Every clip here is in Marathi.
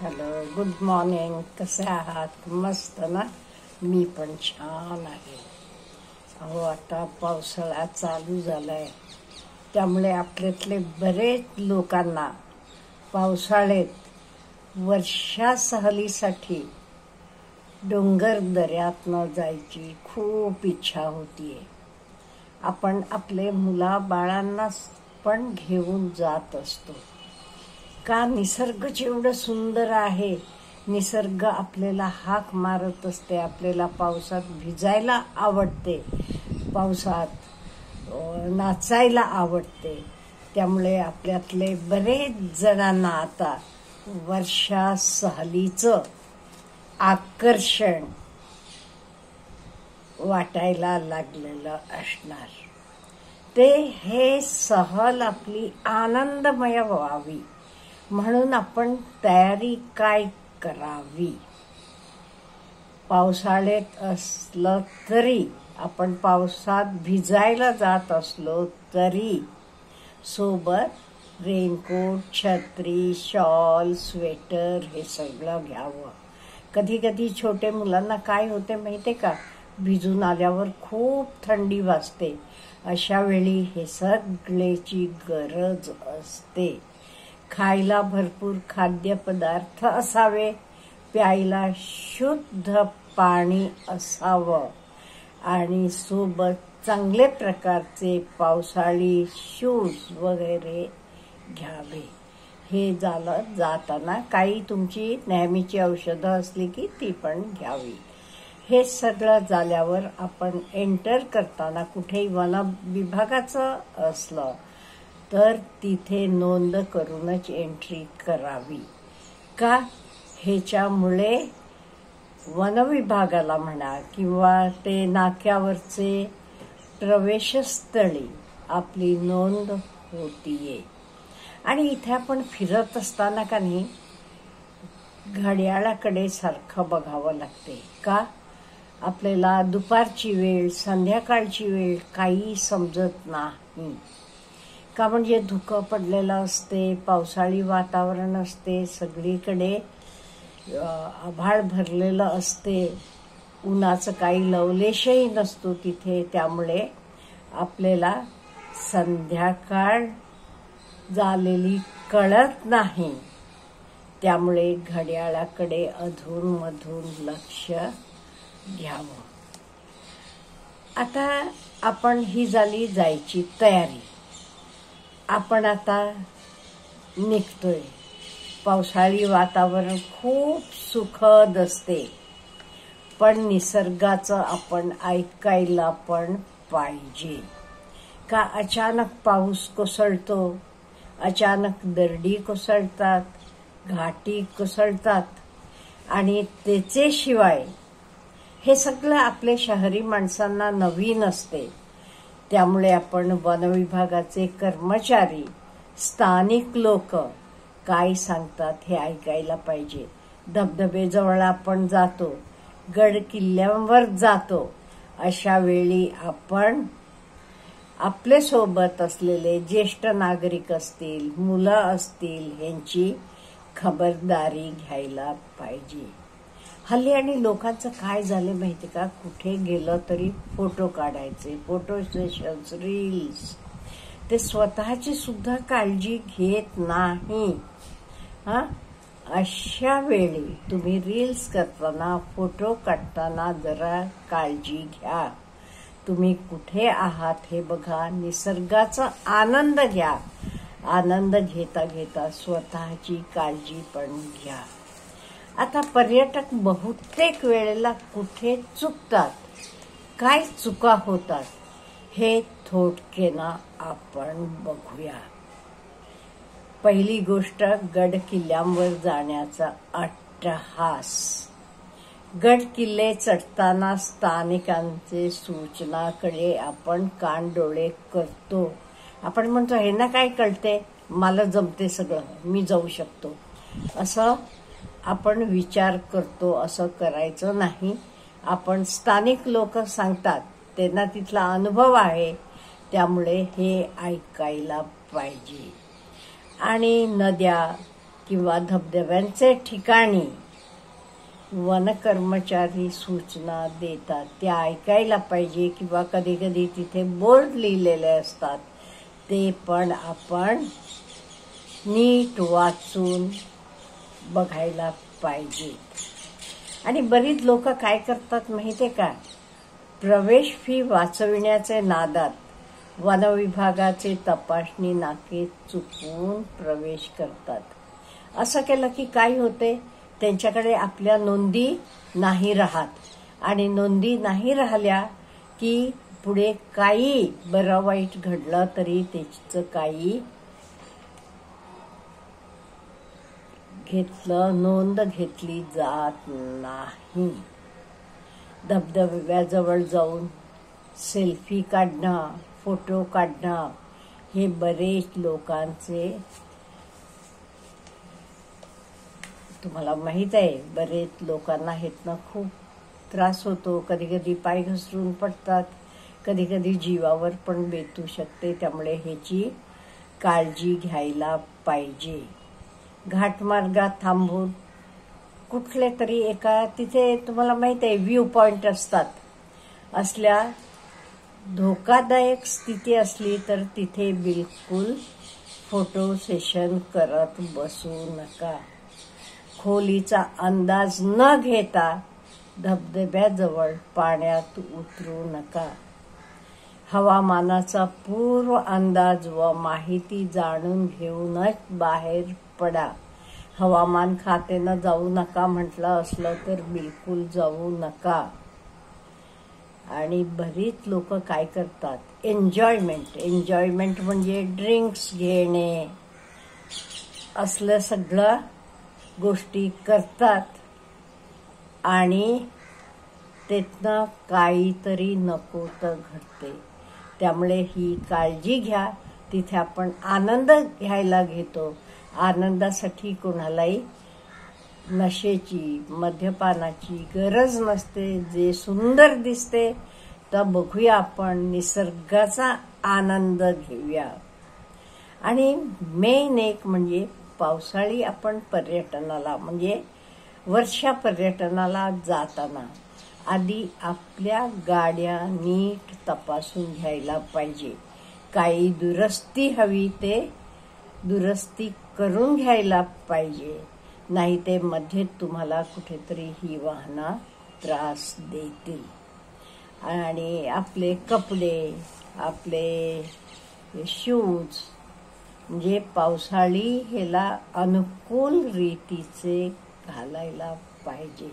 Hello, good morning. कसे आहात? मस्त ना? मी पण छान आहे. अहो, आता पावसाळा चालू झालाय, त्यामुळे आपल्यातले बरेच लोकांना पावसाळ्यात वर्षा सहलीसाठी डोंगर दऱ्यात न जायची खूप इच्छा होतीये. आपण आपले मुलाबाळांना पण घेऊन जात असतो. का? निसर्ग जेवढं सुंदर आहे, निसर्ग आपल्याला हाक मारत असते. आपल्याला पावसात भिजायला आवडते, पावसात नाचायला आवडते. त्यामुळे आपल्यातले बरेच जणांना आता वर्षा सहलीचं आकर्षण वाटायला लागलेलं असणार. हे सहल आपली आनंदमय व्हावी म्हणून आपण तयारी काय करावी? पावसाळ्यात असलं तरी, आपण पावसात भिजायला जात असलो तरी सोबत रेनकोट, छत्री, शॉल, स्वेटर हे सगळं घ्यावं. कधी कधी छोटे मुलांना काय होते माहितीये का? भिजून आल्यावर खूप थंडी वाजते. अशा वेळी हे सगळ्याची गरज असते. खायला भरपूर खाद्यपदार्थ असावे, प्यायला शुद्ध पाणी असावं आणि सोबत चांगले प्रकारचे पावसाळी शूज वगैरे घ्यावे. हे झालं जाताना. काही तुमची नेहमीची औषधं असली की ती पण घ्यावी. हे सगळं झाल्यावर आपण एंटर करताना कुठेही वन विभागाचं असलं तर तिथे नोंद करूनच एंट्री करावी. का? ह्याच्यामुळे वनविभागाला म्हणा किंवा ते नाक्यावरचे प्रवेशस्थळी आपली नोंद होतीये. आणि इथे आपण फिरत असताना का नाही, घड्याळाकडे सारखं बघावं लागते. का? आपल्याला दुपारची वेळ, संध्याकाळची वेळ काही समजत नाही. का? म्हणजे धुकं पडलेलं असते, पावसाळी वातावरण असते, सगळीकडे आभाळ भरलेलं असते, उन्हाचं काही लवलेशही नसतो तिथे. त्यामुळे आपल्याला संध्याकाळ झालेली कळत नाही. त्यामुळे घड्याळाकडे अधूनमधून लक्ष घ्यावं. आता आपण ही झाली जायची तयारी. आपण आता निघतोय. पावसाळी वातावरण खूप सुखद असते, पण निसर्गाचं आपण ऐकायला पण पाहिजे. का? अचानक पाऊस कोसळतो, अचानक दरडी कोसळतात, घाटी कोसळतात आणि त्याचे शिवाय हे सगळं आपले शहरी माणसांना नवीन असते. त्यामुळे आपण वनविभागाचे कर्मचारी, स्थानिक लोक काय सांगतात हे ऐकायला पाहिजे. धबधबेजवळ आपण जातो, गड किल्ल्यांवर जातो. अशा वेळी आपण आपले सोबत असलेले ज्येष्ठ नागरिक असतील, मुलं असतील, यांची खबरदारी घ्यायला पाहिजे. हल्ली आणि लोकांचं काय झालं माहिती का? कुठे गेलं तरी फोटो काढायचे, फोटो सेशन्स, रील्स. ते स्वतःची सुद्धा काळजी घेत नाही. अशा वेळी तुम्ही रील्स करताना, फोटो काढताना जरा काळजी घ्या. तुम्ही कुठे आहात हे बघा, निसर्गाचा आनंद घ्या. आनंद घेता घेता स्वतःची काळजी पण घ्या. आता पर्यटक बहुतेक वेळेला कुठे चुकतात, काय चुका होतात हे थोडक्यानं आपण बघूया. पहिली गोष्ट, गड किल्ल्यांवर जाण्याचा अट्टहास. गड किल्ले चढताना स्थानिकांचे सूचनाकडे आपण कानडोळे करतो. आपण म्हणतो, हे ना काय कळते, मला जमते सगळं, मी जाऊ शकतो, असं आपण विचार करतो. असं करायचं नाही. आपण स्थानिक लोक सांगतात, त्यांना तिथला अनुभव आहे, त्यामुळे हे ऐकायला पाहिजे. आणि नद्या, किंवा धबधब्यांचे ठिकाणी वनकर्मचारी सूचना देतात त्या ऐकायला पाहिजे, किंवा कधी कधी तिथे बोर्ड लिहिलेले असतात ते पण आपण नीट वाचून बघायला पाहिजे. आणि बरीच लोक काय करतात माहितीये का, प्रवेश फी वाचविण्याचे नादात वनविभागाचे तपासणी नाके चुकवून प्रवेश करतात. असं केलं की काय होते, त्यांच्याकडे आपल्या नोंदी नाही राहत, आणि नोंदी नाही राहिल्या की पुढे काही बरं वाईट घडलं तरी त्याचं काही नोंद घेतली जात नाही. धबधब्याजवळ जाऊन सेल्फी काढणं, फोटो काढणं हे बरेच लोकांचे, तुम्हाला माहित आहे, बरेच लोकांना ह्यातनं खूप त्रास होतो. कधी कधी पाय घसरून पडतात, कधी कधी जीवावर पण बेतू शकते. त्यामुळे ह्याची काळजी घ्यायला पाहिजे. घाटमार्गात थांबून कुठले तरी एका, तिथे तुम्हाला माहित आहे व्ह्यू पॉइंट असतात, असल्या धोकादायक स्थिती असली तर तिथे बिलकुल फोटो सेशन करत बसू नका. खोलीचा अंदाज न घेता धबधब्याजवळ पाण्यात उतरू नका. हवामानाचा पूर्व अंदाज व माहिती जाणून घेऊनच बाहेर पडा. हवामान खात्यानं जाऊ नका म्हटलं असलं तर बिलकुल जाऊ नका. आणि बरीच लोक काय करतात, एन्जॉयमेंट म्हणजे ड्रिंक्स घेणे, असलं सगळं गोष्टी करतात आणि त्यातनं काहीतरी नको तर घडते. त्यामुळे ही काळजी घ्या. तिथे आपण आनंद घ्यायला घेतो, आनंदासाठी कोणालाही नशेची, मद्यपानाची गरज नसते. जे सुंदर दिसते तर बघूया, आपण निसर्गाचा आनंद घेऊया. आणि मेन एक म्हणजे पावसाळी आपण पर्यटनाला, म्हणजे वर्षा पर्यटनाला जाताना आधी आपल्या गाड्या नीट तपासून घ्यायला पाहिजे. काही दुरुस्ती हवी ते दुरुस्ती करून घ्यायला पाहिजे, नाही ते मध्ये तुम्हाला कुठेतरी ही वाहनं त्रास देतील. आणि आपले कपडे, आपले शूज म्हणजे पावसाळी ह्याला अनुकूल रीतीचे घालायला पाहिजे.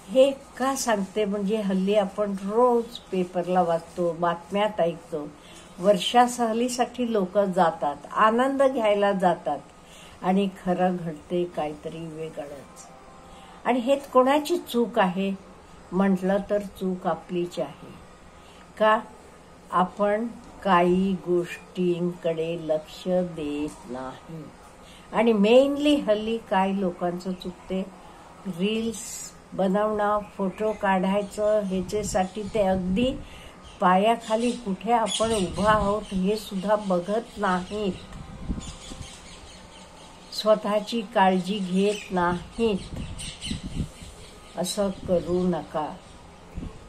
हे का सांगते म्हणजे हल्ली आपण रोज पेपरला वाचतो, बातम्यात ऐकतो, वर्षा सहलीसाठी लोक जातात, आनंद घ्यायला जातात, आणि खरं घडते काहीतरी वेगळंच. आणि हे कोणाची चूक आहे म्हटलं तर चूक आपलीच आहे. का, आपण काही गोष्टींकडे लक्ष देत नाही. आणि मेनली हल्ली काय लोकांचं चुकते, रील्स बनवणं, फोटो काढायचं, ह्याच्यासाठी ते अगदी पायाखाली कुठे आपण उभा आहोत हे सुद्धा बघत नाहीत, स्वतःची काळजी घेत नाहीत. असं करू नका.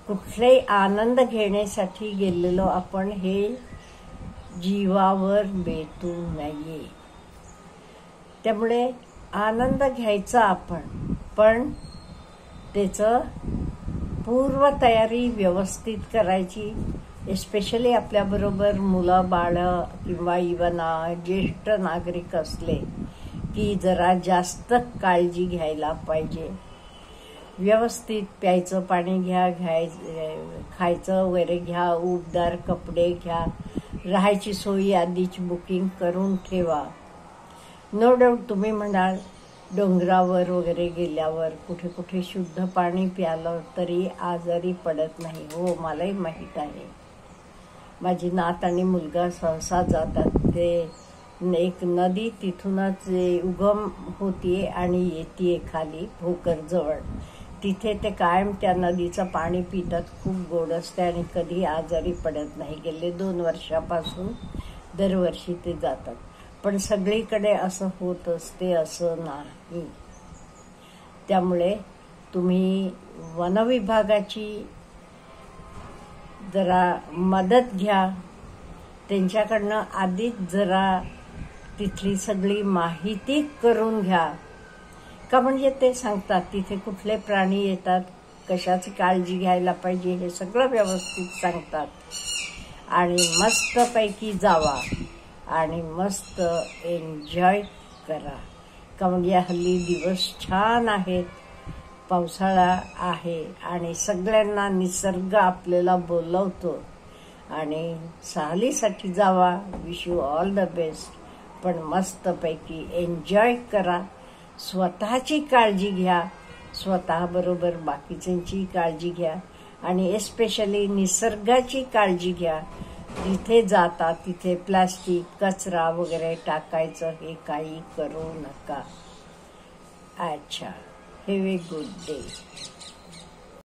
कुठलाही आनंद घेण्यासाठी गेलेलो आपण हे जीवावर बेतू नये. त्यामुळे आनंद घ्यायचा आपण, पण त्याचं पूर्वतयारी व्यवस्थित करायची. एस्पेशली आपल्याबरोबर मुलं बाळं किंवा इवन ज्येष्ठ नागरिक असले की जरा जास्त काळजी घ्यायला पाहिजे. व्यवस्थित प्यायचं पाणी घ्या, खायचं वगैरे घ्या, उबदार कपडे घ्या, राहायची सोयी आधीच बुकिंग करून ठेवा. नो डाऊट तुम्ही म्हणाल डोंगरावर वगैरे गेल्यावर कुठे कुठे शुद्ध पाणी प्यालं तरी आजारी पडत नाही. हो, मलाही माहीत आहे. माझी नात आणि मुलगा सहसा जातात. ते एक नदी तिथूनच उगम होतीये आणि येतीये खाली भोकरजवळ. तिथे ते कायम त्या नदीचं पाणी पितात, खूप गोड असते आणि कधी आजारी पडत नाही. गेले 2 वर्षापासून दरवर्षी ते जातात. पण सगळीकडे असं होत असते असं नाही. त्यामुळे तुम्ही वनविभागाची जरा मदत घ्या. त्यांच्याकडनं आधीच जरा तिथली सगळी माहिती करून घ्या. का म्हणजे ते सांगतात तिथे कुठले प्राणी येतात, कशाची काळजी घ्यायला पाहिजे, हे सगळं व्यवस्थित सांगतात. आणि मस्तपैकी जावा आणि मस्त एन्जॉय करा. का म्हणजे हल्ली दिवस छान आहेत, पावसाळा आहे आणि सगळ्यांना निसर्ग आपल्याला बोलवतो. आणि सहलीसाठी जावा. Wish you all the best. पण मस्तपैकी एन्जॉय करा. स्वतःची काळजी घ्या, स्वतःबरोबर बाकीच्यांची काळजी घ्या आणि एस्पेशली निसर्गाची काळजी घ्या. जिथे जाता तिथे प्लास्टिक, कचरा वगैरे टाकायचं हे काही करू नका. अच्छा, हॅव ए गुड डे.